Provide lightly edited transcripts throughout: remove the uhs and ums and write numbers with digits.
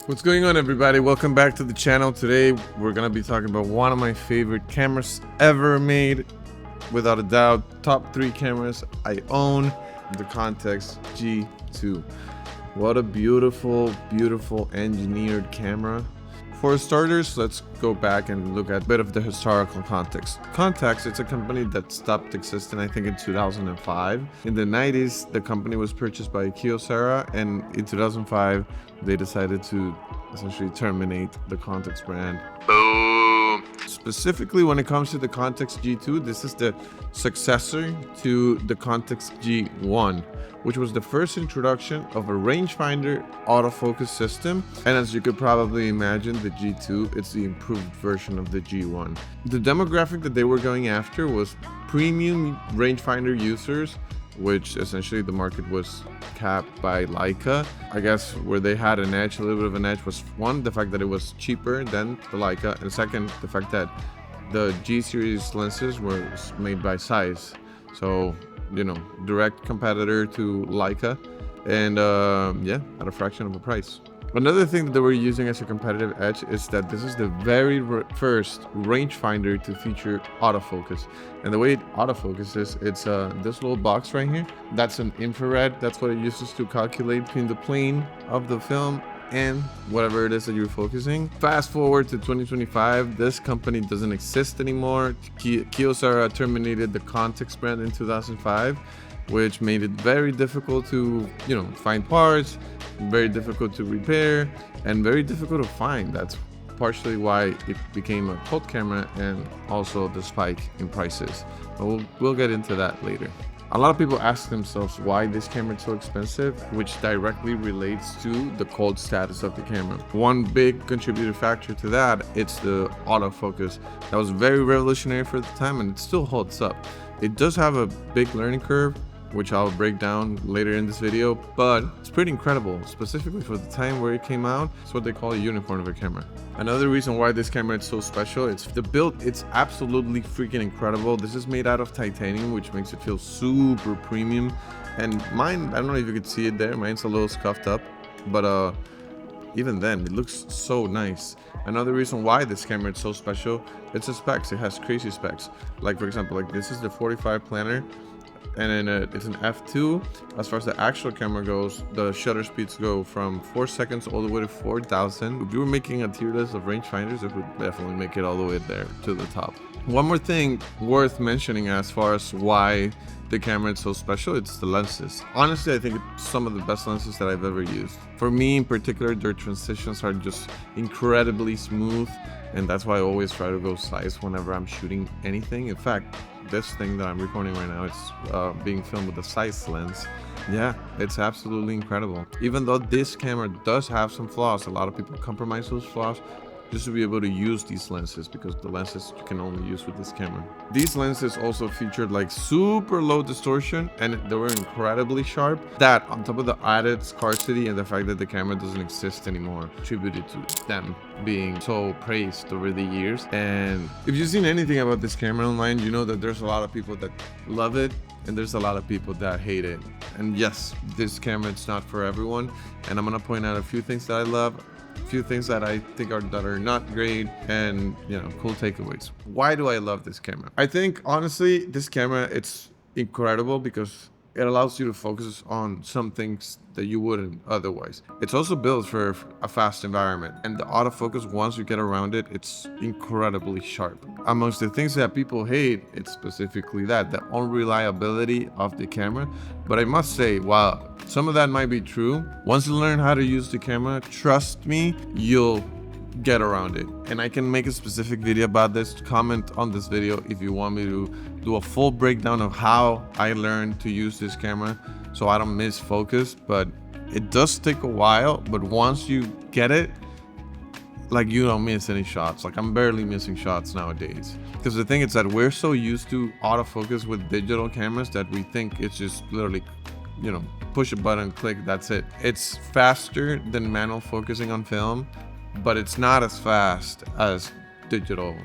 What's going on, everybody? Welcome back to the channel. Today we're gonna be talking about one of my favorite cameras ever made, without a doubt. Top 3 cameras I own, the Contax G2. What a beautiful engineered camera. For starters, let's go back and look at a bit of the historical context. Contax, it's a company that stopped existing, I think, in 2005. In the 90s, the company was purchased by Kyocera, and in 2005, they decided to essentially terminate the Contax brand. Boom! Specifically, when it comes to the Contax G2, this is the successor to the Contax G1, which was the first introduction of a rangefinder autofocus system. And as you could probably imagine, the G2, it's the improved version of the G1. The demographic that they were going after was premium rangefinder users, which essentially the market was capped by Leica. I guess where they had an edge, a little bit of an edge, was one, the fact that it was cheaper than the Leica, and second, the fact that the G series lenses were made by Zeiss. So, you know, direct competitor to Leica, and yeah, at a fraction of the price. Another thing that they were using as a competitive edge is that this is the very first rangefinder to feature autofocus. And the way it autofocuses, it's this little box right here. That's an infrared. That's what it uses to calculate between the plane of the film and whatever it is that you're focusing. Fast forward to 2025, this company doesn't exist anymore. Kyocera terminated the Contax brand in 2005, which made it very difficult to, you know, find parts, very difficult to repair, and very difficult to find. That's partially why it became a cult camera, and also the spike in prices. But we'll get into that later. A lot of people ask themselves why this camera is so expensive, which directly relates to the cult status of the camera. One big contributing factor to that, it's the autofocus. That was very revolutionary for the time, and it still holds up. It does have a big learning curve, which I'll break down later in this video, but it's pretty incredible, specifically for the time where it came out. It's what they call a unicorn of a camera. Another reason why this camera is so special, it's the build. It's absolutely freaking incredible. This is made out of titanium, which makes it feel super premium. And mine, I don't know if you could see it there, mine's a little scuffed up, but even then, it looks so nice. Another reason why this camera is so special, it's the specs. It has crazy specs. Like, for example, like this is the 45 planner, and then it's an f2. As far as the actual camera goes, the shutter speeds go from 4 seconds all the way to 4,000. If you were making a tier list of rangefinders, it would definitely make it all the way there to the top. One more thing worth mentioning as far as why the camera is so special, it's the lenses. Honestly, I think it's some of the best lenses that I've ever used. For me in particular, their transitions are just incredibly smooth, and that's why I always try to go Zeiss whenever I'm shooting anything. In fact, this thing that I'm recording right now, it's being filmed with a Zeiss lens. Yeah, it's absolutely incredible. Even though this camera does have some flaws, a lot of people compromise those flaws just to be able to use these lenses, because the lenses you can only use with this camera. These lenses also featured like super low distortion, and they were incredibly sharp. That, on top of the added scarcity and the fact that the camera doesn't exist anymore, attributed to them being so praised over the years. And if you've seen anything about this camera online, you know that there's a lot of people that love it, and there's a lot of people that hate it. And yes, this camera, it's not for everyone, and I'm gonna point out a few things that I love, a few things that I think are not great, and, you know, cool takeaways. Why do I love this camera? I think honestly, this camera, it's incredible because it allows you to focus on some things that you wouldn't otherwise. It's also built for a fast environment, and the autofocus, once you get around it, it's incredibly sharp. Amongst the things that people hate, it's specifically that, the unreliability of the camera. But I must say, while some of that might be true, once you learn how to use the camera, trust me, you'll get around it. And I can make a specific video about this. Comment on this video if you want me to do a full breakdown of how I learned to use this camera so I don't miss focus. But it does take a while, but once you get it, like, you don't miss any shots. Like, I'm barely missing shots nowadays, because the thing is that we're so used to autofocus with digital cameras that we think it's just literally, you know, push a button, click, that's it. It's faster than manual focusing on film, but it's not as fast as digital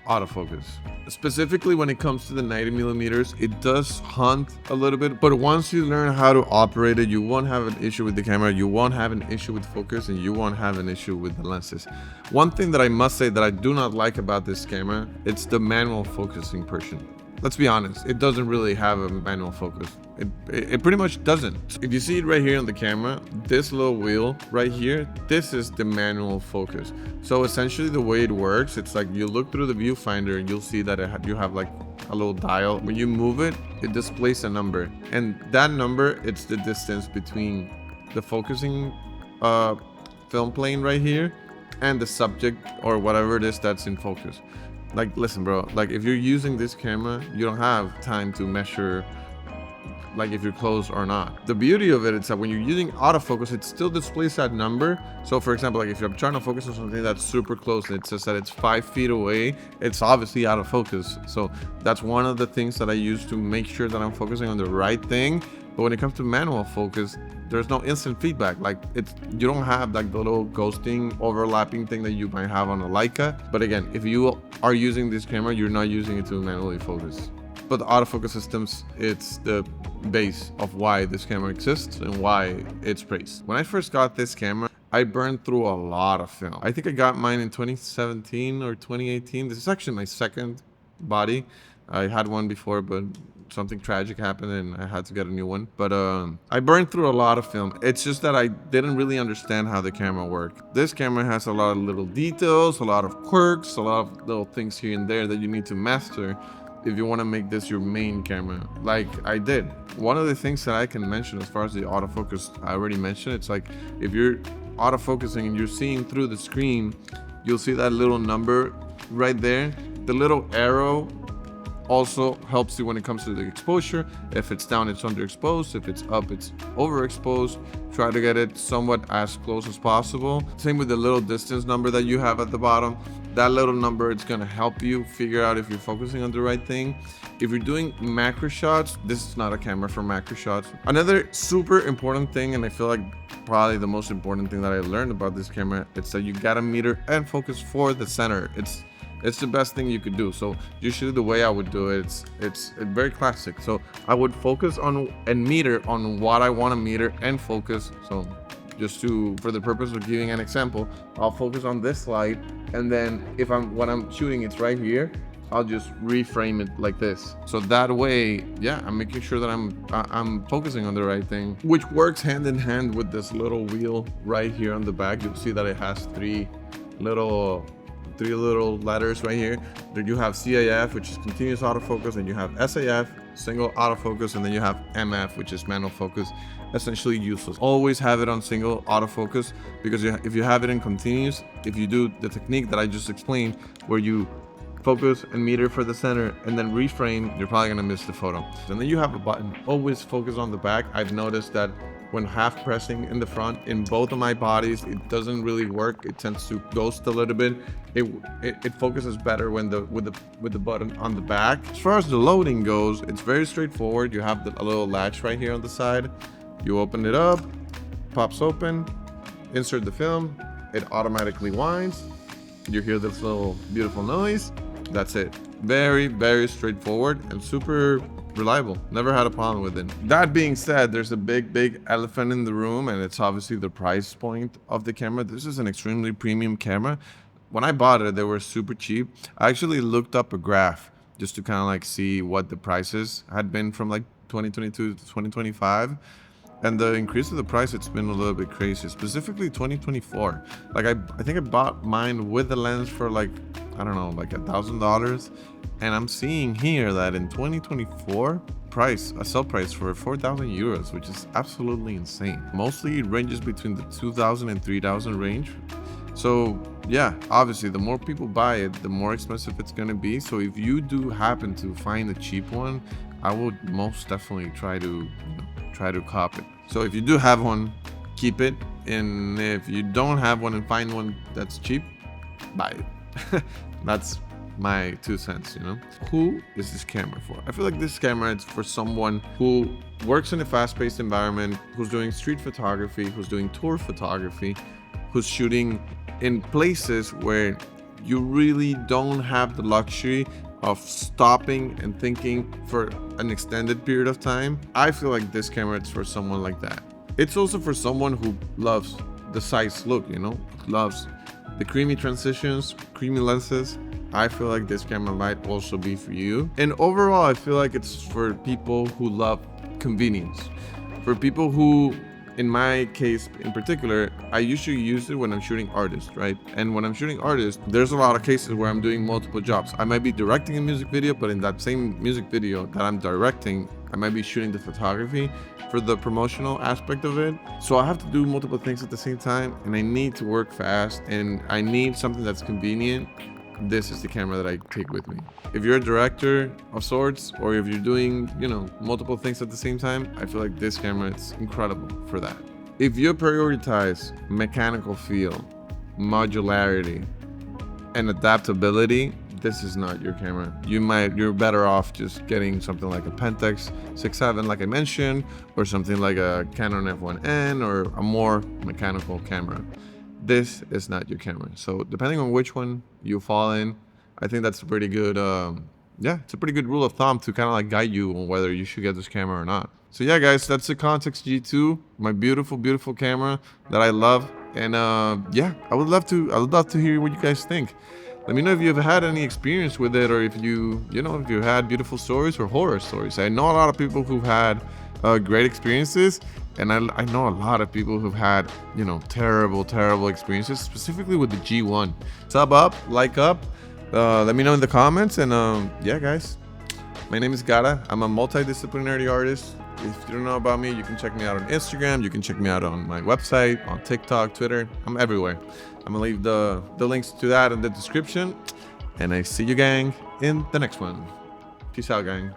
autofocus. Specifically when it comes to the 90 millimeters, it does hunt a little bit, but once you learn how to operate it, you won't have an issue with the camera, you won't have an issue with focus, and you won't have an issue with the lenses. One thing that I must say that I do not like about this camera, it's the manual focusing portion. Let's be honest, it doesn't really have a manual focus. It pretty much doesn't. If you see it right here on the camera, this little wheel right here, this is the manual focus. So essentially the way it works, it's like you look through the viewfinder and you'll see that you have like a little dial. When you move it, it displays a number. And that number, it's the distance between the focusing film plane right here and the subject or whatever it is that's in focus. Like, listen, bro, like if you're using this camera, you don't have time to measure like if you're close or not. The beauty of it is that when you're using autofocus, it still displays that number. So for example, like if you're trying to focus on something that's super close and it says that it's 5 feet away, it's obviously out of focus. So that's one of the things that I use to make sure that I'm focusing on the right thing. But when it comes to manual focus, there's no instant feedback. Like you don't have like the little ghosting overlapping thing that you might have on a Leica. But again, if you are using this camera, you're not using it to manually focus. But the autofocus systems, it's the base of why this camera exists and why it's praised. When I first got this camera, I burned through a lot of film. I think I got mine in 2017 or 2018. This is actually my second body. I had one before, but something tragic happened and I had to get a new one. But I burned through a lot of film. It's just that I didn't really understand how the camera worked. This camera has a lot of little details, a lot of quirks, a lot of little things here and there that you need to master if you want to make this your main camera, like I did. One of the things that I can mention as far as the autofocus, I already mentioned, it's like if you're autofocusing and you're seeing through the screen, you'll see that little number right there. The little arrow also helps you when it comes to the exposure. If it's down, it's underexposed. If it's up, it's overexposed. Try to get it somewhat as close as possible. Same with the little distance number that you have at the bottom. That little number, it's gonna help you figure out if you're focusing on the right thing. If you're doing macro shots, this is not a camera for macro shots. Another super important thing, and I feel like probably the most important thing that I learned about this camera, it's that you gotta meter and focus for the center. It's the best thing you could do. So usually the way I would do it, it's very classic. So I would focus on and meter on what I want to meter and focus. So just for the purpose of giving an example, I'll focus on this light, and then when I'm shooting it's right here, I'll just reframe it like this. So that way, yeah, I'm making sure that I'm focusing on the right thing, which works hand in hand with this little wheel right here on the back. You'll see that it has three little letters right here. Then you have CAF, which is continuous autofocus, and you have SAF, single autofocus, and then you have MF, which is manual focus, essentially useless. Always have it on single autofocus, because if you have it in continuous, if you do the technique that I just explained, where you focus and meter for the center and then reframe, you're probably gonna miss the photo. And then you have a button, always focus on the back. I've noticed that when half pressing in the front in both of my bodies, it doesn't really work. It tends to ghost a little bit. It focuses better when with the button on the back. As far as the loading goes, it's very straightforward. You have a little latch right here on the side. You open it up, pops open, insert the film, it automatically winds. You hear this little beautiful noise. That's it. Very, very straightforward and super reliable. Never had a problem with it. That being said, there's a big elephant in the room, and it's obviously the price point of the camera. This is an extremely premium camera. When I bought it, they were super cheap. I actually looked up a graph just to kind of like see what the prices had been from like 2022 to 2025. And the increase of the price, it's been a little bit crazy, specifically 2024. Like I think I bought mine with the lens for like, I don't know, like $1,000. And I'm seeing here that in 2024, a sell price for 4,000 euros, which is absolutely insane. Mostly it ranges between the 2,000 and 3,000 range. So yeah, obviously the more people buy it, the more expensive it's gonna be. So if you do happen to find a cheap one, I would most definitely try to cop it. So if you do have one, keep it. And if you don't have one and find one that's cheap, buy it. That's my 2 cents, you know. Who is this camera for? I feel like this camera is for someone who works in a fast-paced environment, who's doing street photography, who's doing tour photography, who's shooting in places where you really don't have the luxury of stopping and thinking for an extended period of time, I feel like this camera is for someone like that. It's also for someone who loves the Zeiss look, you know, loves the creamy transitions, creamy lenses. I feel like this camera might also be for you. And overall, I feel like it's for people who love convenience. For people who, in my case in particular, I usually use it when I'm shooting artists, right? And when I'm shooting artists, there's a lot of cases where I'm doing multiple jobs. I might be directing a music video, but in that same music video that I'm directing, I might be shooting the photography for the promotional aspect of it. So I have to do multiple things at the same time, and I need to work fast, and I need something that's convenient. This is the camera that I take with me. If you're a director of sorts, or if you're doing, you know, multiple things at the same time, I feel like this camera is incredible for that. If you prioritize mechanical feel, modularity, and adaptability, this is not your camera. You're better off just getting something like a Contax G2 like I mentioned, or something like a Canon F1N, or a more mechanical camera. This is not your camera. So depending on which one you fall in, I think that's a pretty good, yeah, it's a pretty good rule of thumb to kind of like guide you on whether you should get this camera or not. So yeah, guys, that's the Contax G2, my beautiful, beautiful camera that I love. And yeah, I would love to hear what you guys think. Let me know if you've had any experience with it, or if you had beautiful stories or horror stories. I know a lot of people who've had great experiences, and I know a lot of people who've had, you know, terrible experiences, specifically with the G1. Sub up, like up, let me know in the comments, and yeah, guys, my name is Gara. I'm a multidisciplinary artist. If you don't know about me, you can check me out on Instagram. You can check me out on my website, on TikTok, Twitter. I'm everywhere. I'm gonna leave the links to that in the description. And I see you, gang, in the next one. Peace out, gang.